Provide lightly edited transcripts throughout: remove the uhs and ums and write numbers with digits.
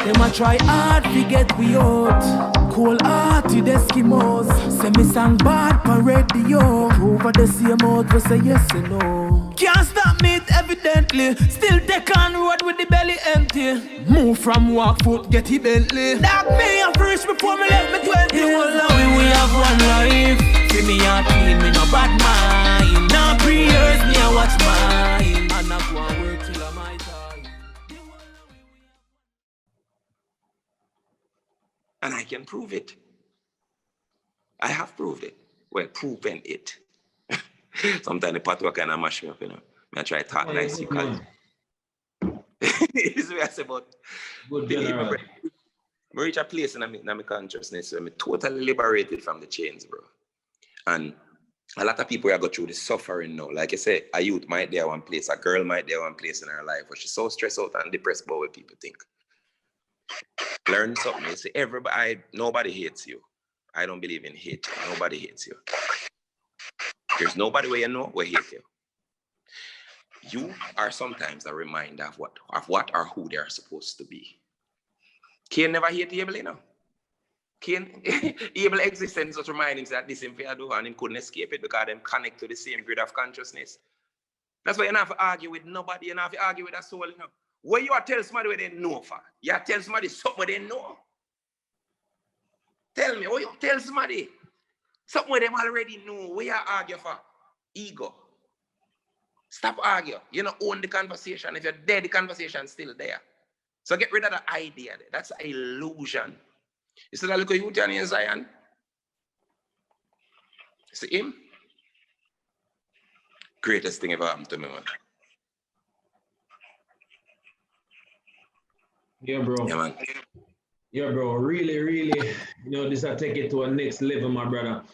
Them a try hard to get we out. Cold-hearted Eskimos. Say me sang bad for radio. Over the same out we say yes and no. Can't stop me evidently. Still take on road with the belly empty. Move from walk foot, get the Bentley. Dark me and first before me left me 20. We have one life. See me a clean, me no bad mind. Now 3 years me a watch mine. And I go and work till I'm my time. And I can prove it. I have proved it. Well, proven it. Sometimes the patois kind of mash me up, you know. I try to talk nice, you can. This is what I say about good general. I reach a place in my consciousness where I'm totally liberated from the chains, bro. And a lot of people are go through this suffering now. Like I say, a youth might be at one place, a girl might be at one place in her life, but she's so stressed out and depressed about what people think. Learn something. You see, nobody hates you. I don't believe in hate. Nobody hates you. There's nobody where you know will hate you. You are sometimes a reminder of what or who they are supposed to be. Cain never hate Abel, you know. Cain, Abel's existence just remind him that this is fair do, and he couldn't escape it because them connect to the same grid of consciousness. That's why you don't have to argue with nobody. You don't have to argue with a soul, you know. What you are telling somebody what they know for? You are telling somebody something they know. Tell me, what you tell somebody? Something where them already know. What you argue for? Ego. Stop arguing. You don't own the conversation. If you're dead, the conversation's still there. So get rid of the idea. That's an illusion. You see that little youth in Zion? See him? Greatest thing ever happened to me, man. Yeah, bro. Yeah, man. Yeah, bro. Really, really, this I take it to a next level, my brother.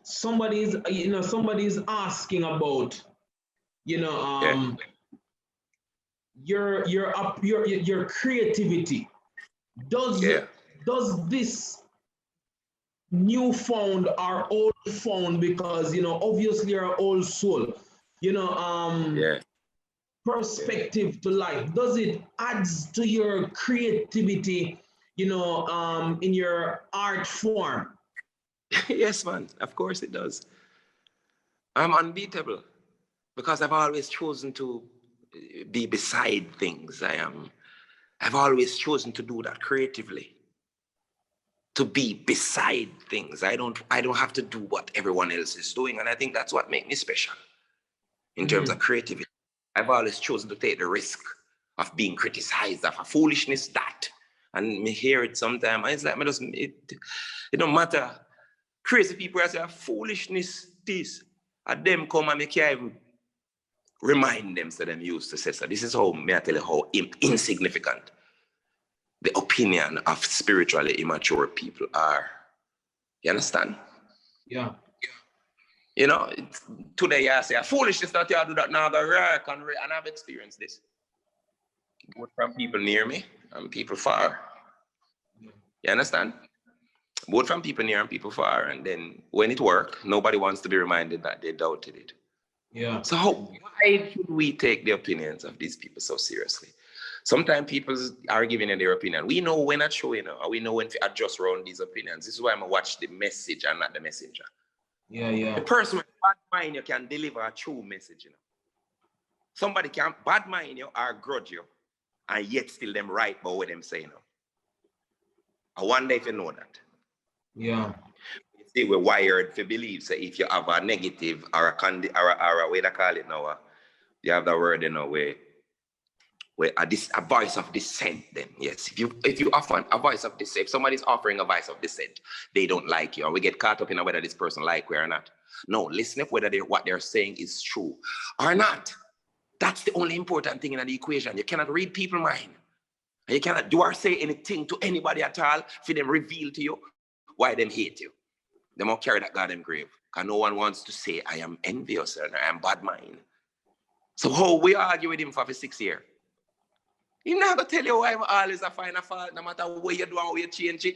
Somebody's asking about, your creativity. Does this newfound or old found, because obviously you're old soul, perspective to life, does it adds to your creativity, in your art form? Yes, man. Of course it does. I'm unbeatable because I've always chosen to be beside things. I've always chosen to do that creatively. To be beside things. I don't have to do what everyone else is doing, and I think that's what makes me special in terms of creativity. I've always chosen to take the risk of being criticized of a foolishness that, and me hear it sometimes. And it's like it don't matter. Crazy people I say foolishness this, and them come and me can't even remind them so them used to say so. This is how me I tell you how insignificant the opinion of spiritually immature people are. You understand? Yeah. Today I say, foolishness that you do that now, go work and I've experienced this. Both from people near me and people far. Yeah. You understand? Both from people near and people far. And then when it worked, nobody wants to be reminded that they doubted it. Yeah. So why should we take the opinions of these people so seriously? Sometimes people are giving you their opinion. We know when not showing, or we know when to adjust around these opinions. This is why I'm going to watch the message and not the messenger. Yeah. The person with bad mind you can deliver a true message. Somebody can bad mind you or grudge you, and yet still them right about what them saying. I wonder if you know that. Yeah. You see, we're wired to believe. So if you have a negative or a way they call it now, you have the word where a voice of dissent. Then yes, if you offer a voice of dissent, if somebody's offering a voice of dissent, they don't like you, or we get caught up in whether this person like you or not. No, listen up whether what they're saying is true or not. That's the only important thing in the equation. You cannot read people's mind. You cannot do or say anything to anybody at all for them reveal to you why them hate you. They won't carry that goddamn grave. Because no one wants to say I am envious or I am bad mind. So how we argue with him for 6 years? He's not going to tell you why I'm always a find a fault, no matter what you do and how you change it.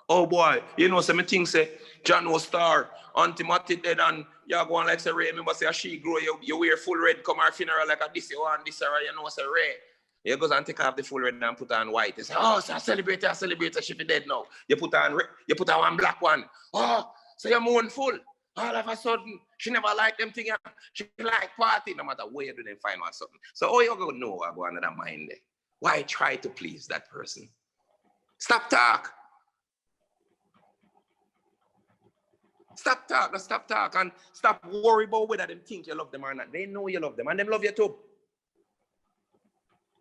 Oh boy, some things say, John was star, Auntie Matty dead, and you're going like say, Ray, remember say, she grow, you wear full red, come our funeral like a this, you want this, or say, Ray. You goes and take off the full red and put on white. You say, oh, so I celebrate, she be dead now. You put on one black one. Oh, so you're mournful. All of a sudden, she never liked them things. She like party, no matter where you do, then find one something. So all you go know, I go another mind there. Why try to please that person? Stop talk. Stop talk, and stop worry about whether them think you love them or not. They know you love them, and them love you too.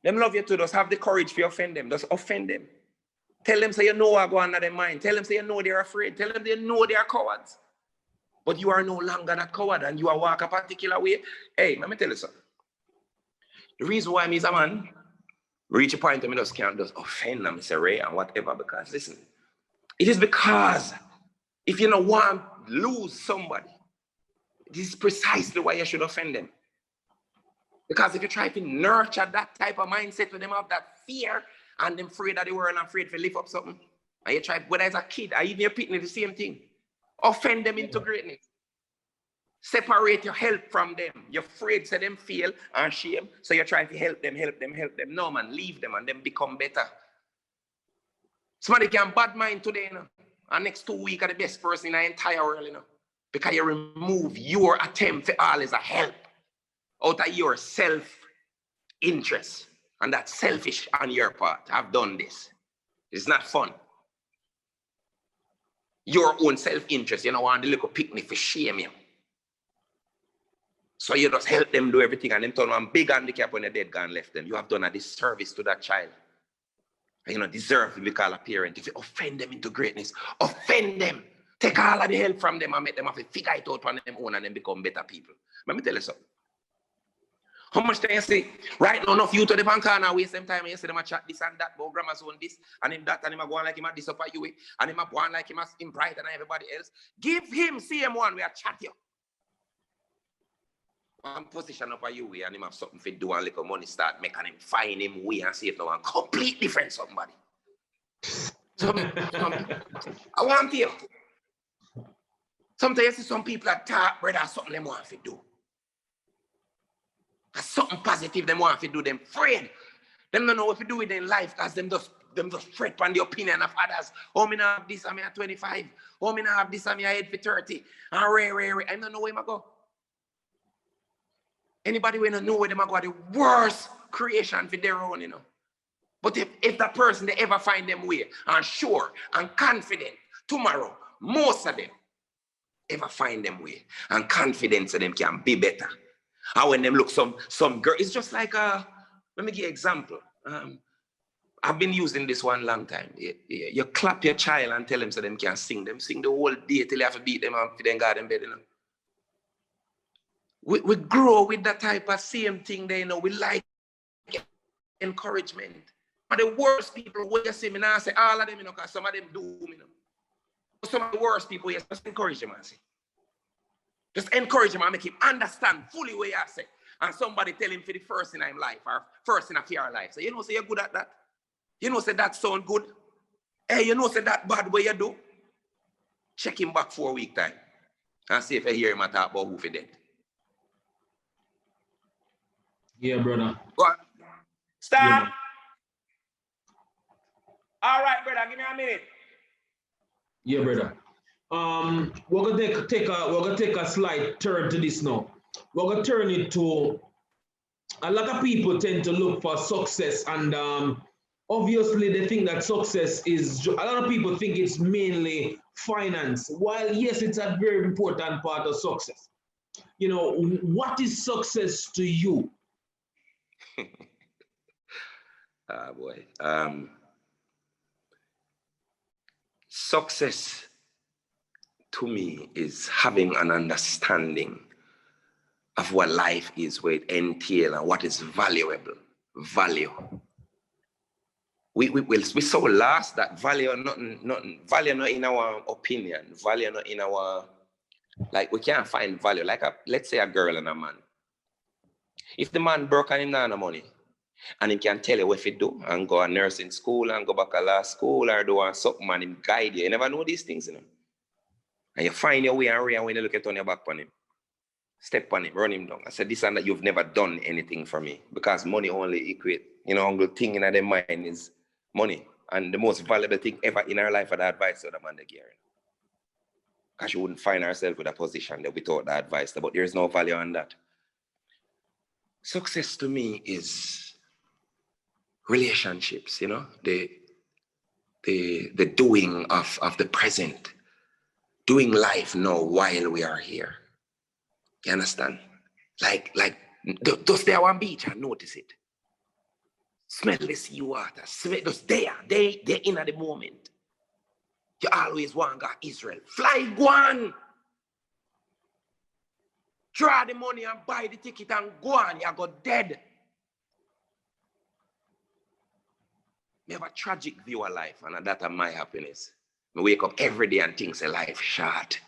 Them love you too. Just have the courage to offend them. Just offend them. Tell them so you know what go on in their mind. Tell them so you know they're afraid. Tell them they know they're cowards. But you are no longer that coward, and you are walk a particular way. Hey, let me tell you something. The reason why me as a man reach a point where me just can't just offend them, Mr. Ray, and whatever, because listen, it is because if you don't want to lose somebody, this is precisely why you should offend them. Because if you try to nurture that type of mindset with them have that fear and them afraid of the world and afraid to lift up something, and you try, whether it's a kid or even your pitney, the same thing. Offend them into greatness. Separate your help from them. You're afraid to them feel and shame, so you're trying to help them. No, man, leave them and them become better. Somebody can bad mind today, you know, and next 2 weeks are the best person in the entire world, you know, because you remove your attempt to always a help out of your self-interest, and that's selfish on your part. I've done this. It's not fun. Your own self-interest, you know, want the little picnic for shame you. So you just help them do everything, and them turn one big handicap when they're dead gone left them. You have done a disservice to that child. And you know, deserve to be called a parent. If you offend them into greatness, offend them. Take all of the help from them and make them have to figure it out on them own and then become better people. Let me tell you something. How much time you say, right now, enough you to the bank and waste them time and you say them a chat this and that, about grandma's own this, and him that, and him a go on like him a this up at you, and him a go on like him brighter than everybody else. Give him same one where I chat you. One position up at you, and him have something for do and little money start making him find him way and see if no one complete different somebody. I want you. Sometimes you see some people that talk, brother, something they want to do. Something positive them want to do, them afraid. Them don't know what to do with their life because them just fret on the opinion of others. Oh, me not have this, I'm at 25. Oh, me not have this, I'm at 30. And rare. I don't know where I go. Anybody will not know where they go, the worst creation for their own, you know. But if that person, they ever find them way, and sure, and confident, tomorrow, most of them ever find them way, and confident so them can be better. And when them look some girl, it's just like let me give you an example. I've been using this one long time. You clap your child and tell them so them can sing. Them sing the whole day till you have to beat them and then go in bed, you know. We grow with that type of same thing there, you know. We like encouragement. But the worst people where you see me now, I say all of them, you know, because some of them do, you know. Some of the worst people, yes, just encourage them and say. Just encourage him and make him understand fully what you say. And somebody tell him for the first in his life or first in a fear life. So you know, say you're good at that. You know, say that sound good. Hey, you know, say that bad way you do. Check him back 4 week time. And see if you hear him talk about who for dead. Yeah, brother. Go on. Stop. Yeah. All right, brother, give me a minute. Yeah, brother. We're gonna take a slight turn to this now. We're gonna turn it to a lot of people tend to look for success, and obviously they think that success is. A lot of people think it's mainly finance. While yes, it's a very important part of success. You know, what is success to you? Ah, boy. Success to me is having an understanding of what life is, what it entails, and what is valuable. Value. We so lost that value nothing value not in our opinion, value not in our, like we can't find value. Like let's say a girl and a man. If the man broke and him not no money, and he can tell you what to do and go to nursing school and go back to law school or do something and him guide you. You never know these things, you know. And you find your way and when you look at on your back on him. Step on him, run him down. I said, this and that, you've never done anything for me because money only equate. You know, the thing in their mind is money. And the most valuable thing ever in our life for the advice to the man that Gary. Because she wouldn't find herself with a position that without the advice, but there's no value on that. Success to me is relationships, you know, the doing of the present, doing life now while we are here. You understand? Like just there on beach and notice it. Smell the sea water. Smell just there. They're in at the moment. You always want to go Israel. Fly one. Draw the money and buy the ticket and go on. You go dead. I have a tragic view of life, and that's my happiness. I wake up every day and think say life short.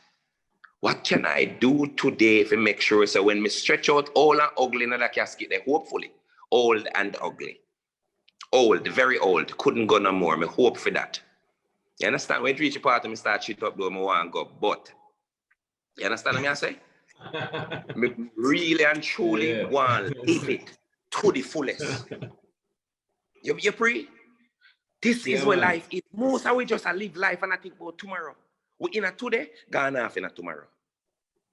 What can I do today to make sure so when me stretch out old and ugly in that casket there, hopefully, old and ugly. Old, very old, couldn't go no more. Me hope for that. You understand? When you reach a part of me start shit up, though, I want to go, but. You understand what I say? Me really and truly want to live it to the fullest. You pray? This is where life is. Most of we just live life and I think about tomorrow. We in a today, gone off in a tomorrow.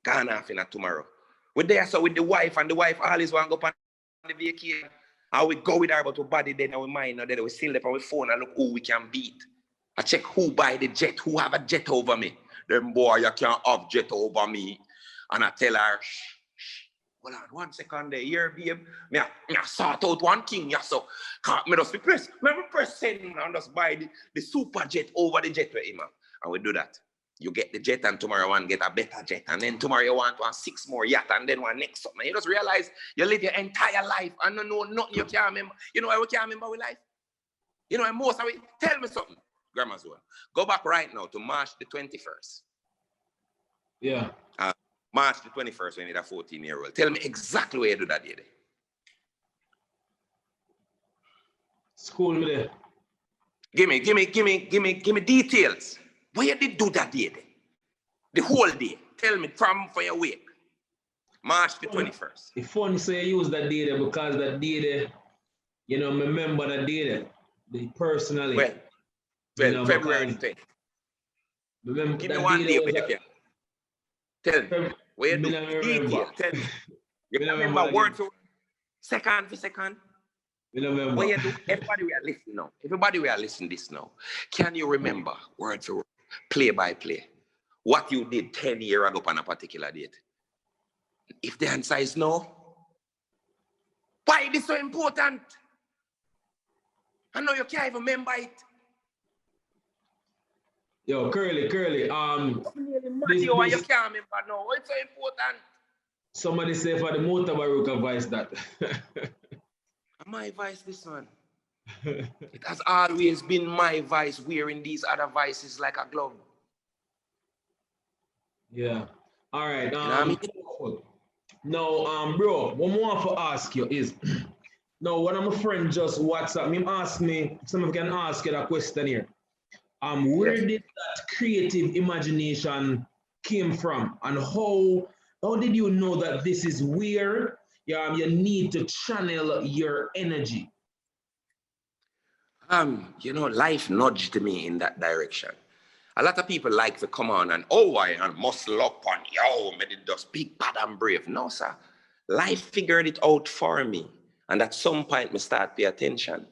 Gone off in a tomorrow. We're there so with the wife and the wife always want to go on the vacation. And we go with her but our body then our mind and then we still there on our phone and look who we can beat. I check who buy the jet, who have a jet over me. Them boy, you can't have jet over me. And I tell her, shh, hold on 1 second there, here, babe. Me sort out one thing, yeah, so me just press send and just buy the super jet over the jet with him. And we do that. You get the jet and tomorrow you want to get a better jet. And then tomorrow you want 6 more yacht and then one next something. You just realize you live your entire life and you know nothing you can't remember. You know why we can't remember with life? You know why most of it? Tell me something, Grandma's one. Go back right now to March the 21st. Yeah. March the 21st when you're a 14-year-old. Tell me exactly where you do that day. School me there. Give me details. Where you did do that day? The whole day. Tell me from for your wake. March the 21st. It's funny so you use that day there because that day there, you know, remember that day there. Personally. Well, you know, February 10th. Remember give me one day where you can. Tell me. Where you do detail. Tell me. You remember word for word? Second for second? Where you do, everybody we are listening now. Everybody we are listening this now. Can you remember word for word, play by play, what you did 10 years ago on a particular date? If the answer is no, why is this so important? I know you can't even remember it. Yo, Curly. You can't remember now. Why it's so important? Somebody say for the motor Baruch advice that. My vice, this one. It has always been my vice, wearing these other vices like a glove. Yeah. All right. You know what I mean? Now, bro, what I want to ask you is, now one of my friends just WhatsApp me, ask me, someone can ask you that question here. Where did that creative imagination came from, and how did you know that this is where you need to channel your energy? You know, life nudged me in that direction. A lot of people like to come on and, I muscle up and, me did just big, bad and brave. No, sir. Life figured it out for me. And at some point, me start pay attention.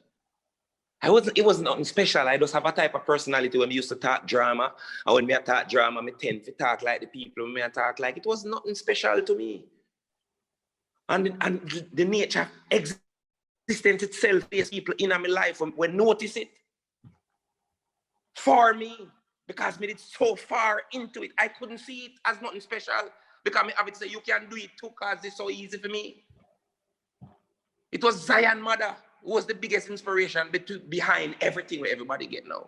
It was nothing special. I just have a type of personality when I used to talk drama. And when I talk drama, I tend to talk like the people when I talk like. It was nothing special to me. And the nature of existence itself, there's people in my life when notice it for me, because me did so far into it, I couldn't see it as nothing special, because I have it say you can do it too because it's so easy for me. It was Zion mother who was the biggest inspiration behind everything where everybody get now.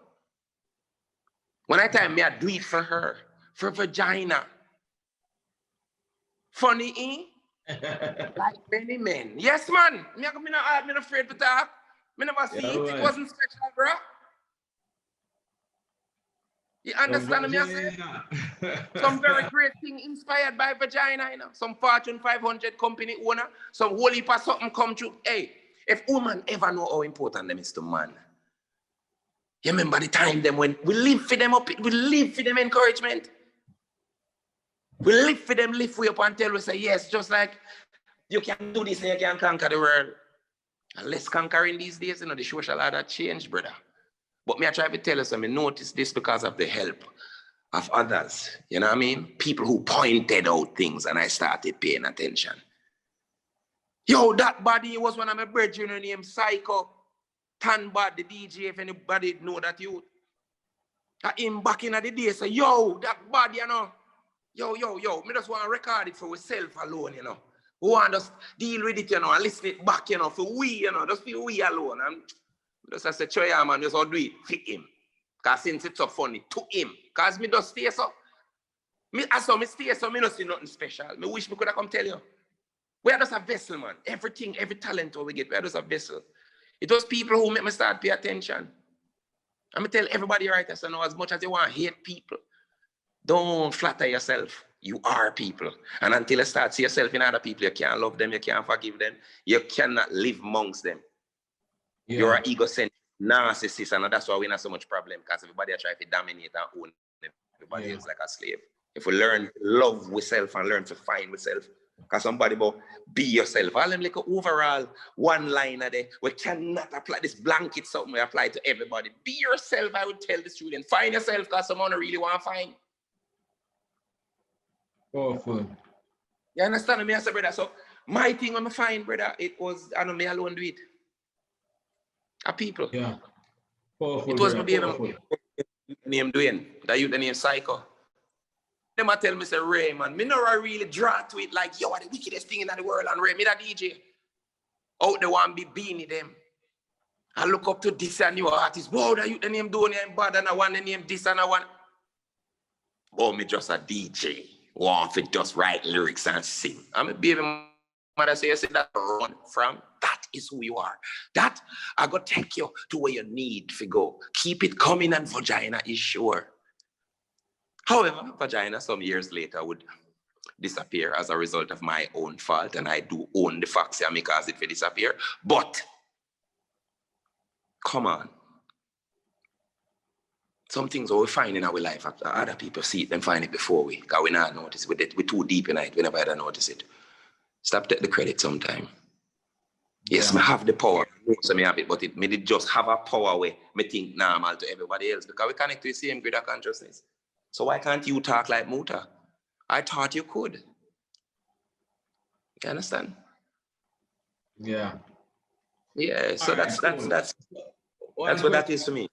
When I tell me I do it for her, for vagina. Funny, eh? Like many men. Yes, man. I'm not afraid to talk. I never see it. It wasn't special, bro. You understand me? I say? Some very great thing inspired by vagina, you know. Some Fortune 500 company owner, some whole heap of something come true. Hey, if woman ever know how important them is to man, you remember the time them when we live for them up, we live for them encouragement. We live for them, lift we up and tell we say, yes, just like you can do this and you can conquer the world. And less conquering these days, you know, the social order changed, brother. But me, I try to tell you something, notice this because of the help of others. You know what I mean? People who pointed out things and I started paying attention. Yo, that body was one of my brethren named Psycho. Tanbad, the DJ, if anybody know that you. Him back in the day, say, yo, that body, you know. Yo, me just want to record it for myself alone, you know. We want to just deal with it, you know, and listen it back, you know, for we, you know, just feel we alone. And just I say, Choya, man, just all do it for him. Because since it's so funny, to him. Because me just stay so. Me stay so, me don't see nothing special. Me wish me could have come tell you. We are just a vessel, man. Everything, every talent we get, we are just a vessel. It was people who make me start pay attention. I'm going to tell everybody right there, so now as much as you want to hate people, don't flatter yourself. You are people. And until you start see yourself in other people, you can't love them, you can't forgive them, you cannot live amongst them. Yeah. You're an egocentric narcissist, and that's why we have so much problem, because everybody try to dominate and own everybody else like a slave. If we learn to love ourselves and learn to find ourselves, because somebody about be yourself. All them like overall one-liner there. We cannot apply this blanket something we apply to everybody. Be yourself, I would tell the student. Find yourself because someone really want to find. Powerful. You understand me, I say, brother? So my thing on my find, brother, it was, I know me alone do it. A people. Yeah. Powerful, it was my baby name doing. That you the name Psycho. Them I tell me, say, Ray, man, me never really draw to it like, yo, what the wickedest thing in the world, and Ray, me that DJ. Out there want be beanie them. I look up to this and new artist. Wow, that you the name doing and bad, and I want the name this and I want. Oh, me just a DJ. Want to just write lyrics and sing. I'm a baby mother say, that run from, that is who you are. That I go take you to where you need to go. Keep it coming and vagina is sure. However, vagina some years later would disappear as a result of my own fault, and I do own the facts and cause it to disappear. But come on. Some things we find in our life after other people see it and find it before we, because we not notice it. We're too deep in it. We never had to notice it. Stop taking the credit sometime. Yes, I have the power. So me have it, but me did just have a power where me think normal to everybody else, because we connect to the same grid of consciousness. So why can't you talk like Muta? I thought you could. You understand? Yeah. Yeah. So that's what that is to me.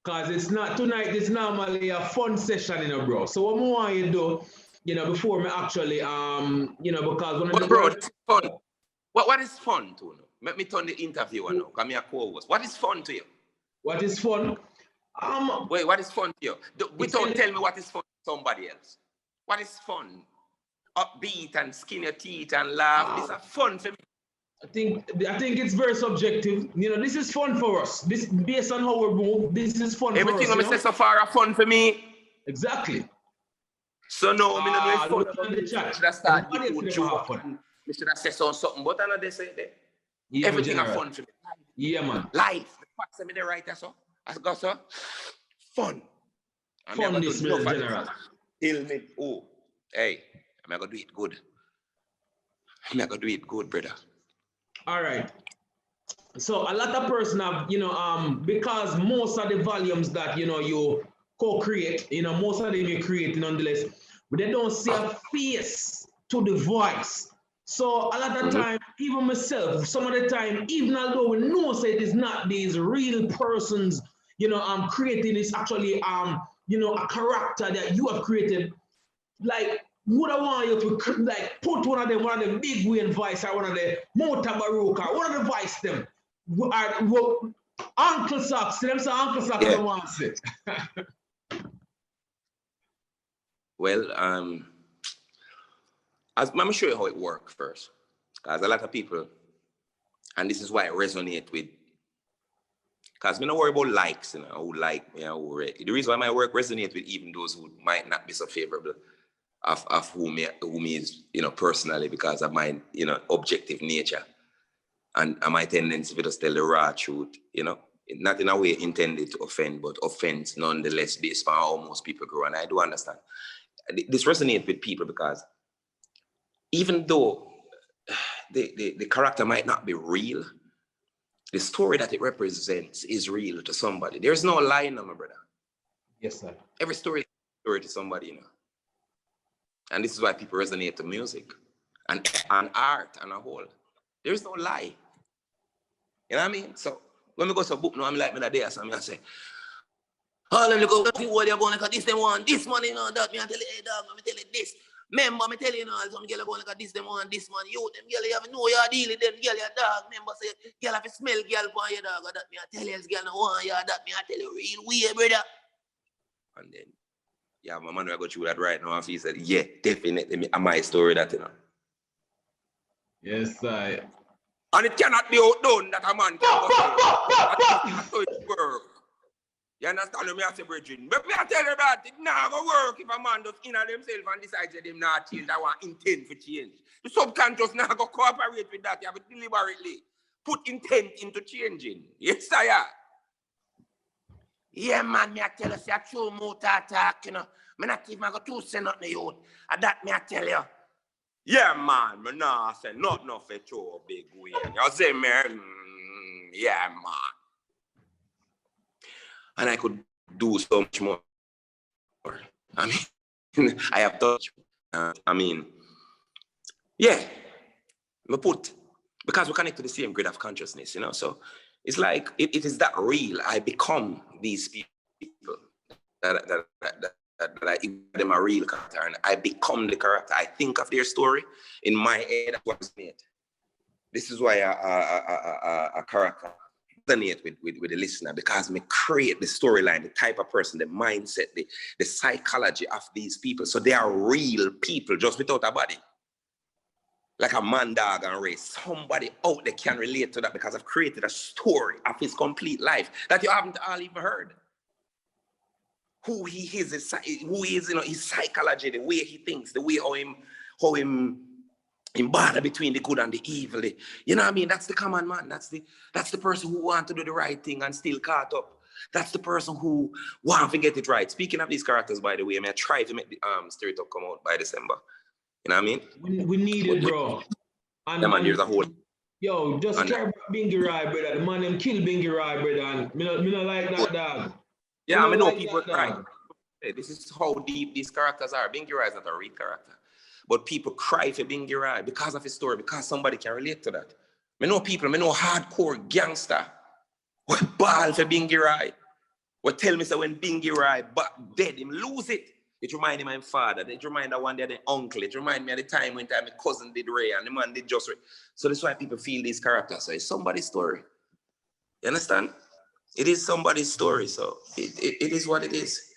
Because it's not tonight. It's normally a fun session, you know, bro. So what more want you do, you know, before me actually, you know, because when but bro, it's fun. What is fun to you? Let me turn the interviewer now. Come here, co-host. What is fun to you? What is fun? Wait, what is fun to you? Don't tell me what is fun to somebody else. What is fun? Upbeat and skin your teeth and laugh. This is fun for me. I think it's very subjective. You know, this is fun for us. This based on how we move. This is fun. Everything for us. Everything I say so far are fun for me. Exactly. So no, I mean, no fun. In the chat. Should I start giving you joke? We should have said something, but I know they say that. Yeah, everything are fun for me. Yeah, man. Life. The facts I the writer so. I got so fun. Fun this general. Tell me, oh, hey, I'm gonna do it good. I'm gonna do it good, brother. All right. So a lot of person have, you know, because most of the volumes that, you know, you co-create, you know, most of them you create nonetheless, but they don't see a face to the voice. So a lot of time, even myself, some of the time, even although we know say it is not these real persons, you know, creating is actually, you know, a character that you have created, like, would I want you to like put one of the big win voice or one of the Mota Baruka, one of the voice them. Uncle Socks, them say Uncle Socks don't want to say. Well, I'm going to show you how it works first. Because a lot of people, and this is why I resonate with Because I don't worry about likes, who like me and who the reason why my work resonates with even those who might not be so favorable of who me is, personally, because of my, objective nature and my tendency to just tell the raw truth, not in a way intended to offend, but offense nonetheless based on how most people grow. And I do understand. This resonates with people because even though the character might not be real, the story that it represents is real to somebody. There's no lie in them, my brother. Yes, sir. Every story is a story to somebody, And this is why people resonate to music and art and a whole. There is no lie. You know what I mean? So when we go to a book now, I'm like me that day, so I say, oh, let me go see what you're going to this them one, this money, that me I tell you, hey dog, let me tell you this. Remember, me tell you, some girl are going to this them one, this man, you, them girl, you have no you're dealing them, girl, your dog. Remember, say, girl have to smell girl for your dog, that me I tell you, girl, no one, yeah, that me I tell you, real weird, brother. And then, yeah, my man will go through that right now, and he said, yeah, definitely, my story that, Yes, sir. And it cannot be outdone that a man can go say, that's how it work. You understand what I say, Bridget? But me I tell you that it not going to work if a man does inner themselves and decides that them not change, that want intent for change. The subconscious not going to cooperate with that. You have to deliberately put intent into changing. Yes, sir. Yeah, man, me I tell you, say a true motor attack, Me not even go to say nothing to you. And that me I tell you. Yeah, man, me nah say nothing of a true big way. You say, man, yeah, man. And I could do so much more. I mean, I have touched. Yeah, because we connect to the same grade of consciousness, So it's like it is that real. I become these people that I give them a real character, and I become the character. I think of their story in my head. That's what's made. This is why a character resonate with the listener, because me create the storyline, the type of person, the mindset, the psychology of these people. So they are real people just without a body. Like a man, dog, and race. Somebody out there can relate to that because I've created a story of his complete life that you haven't all even heard. Who he is, his psychology, the way he thinks, the way how him bother between the good and the evil. You know what I mean? That's the common man. That's the person who wants to do the right thing and still caught up. That's the person who wants to get it right. Speaking of these characters, by the way, I try to make the Straight Up come out by December. You know what I mean? We need it, bro. And yeah, man, there's a whole. Yo, just try Bingy Rye, brother. The man them kill Bingy Rye, brother. And me not like that, dog. Yeah, I know people cry. This is how deep these characters are. Bingy Rye is not a real character. But people cry for Bingy Rye because of his story, because somebody can relate to that. I know hardcore gangster who ball for Bingy Rye. Who tell me so when Bingy Rye dead, him lose it. It remind him of my father. It remind one day of the uncle. It remind me of the time when my cousin did Ray and the man did just Ray. So that's why people feel these characters. So it's somebody's story. You understand? It is somebody's story. So it is what it is.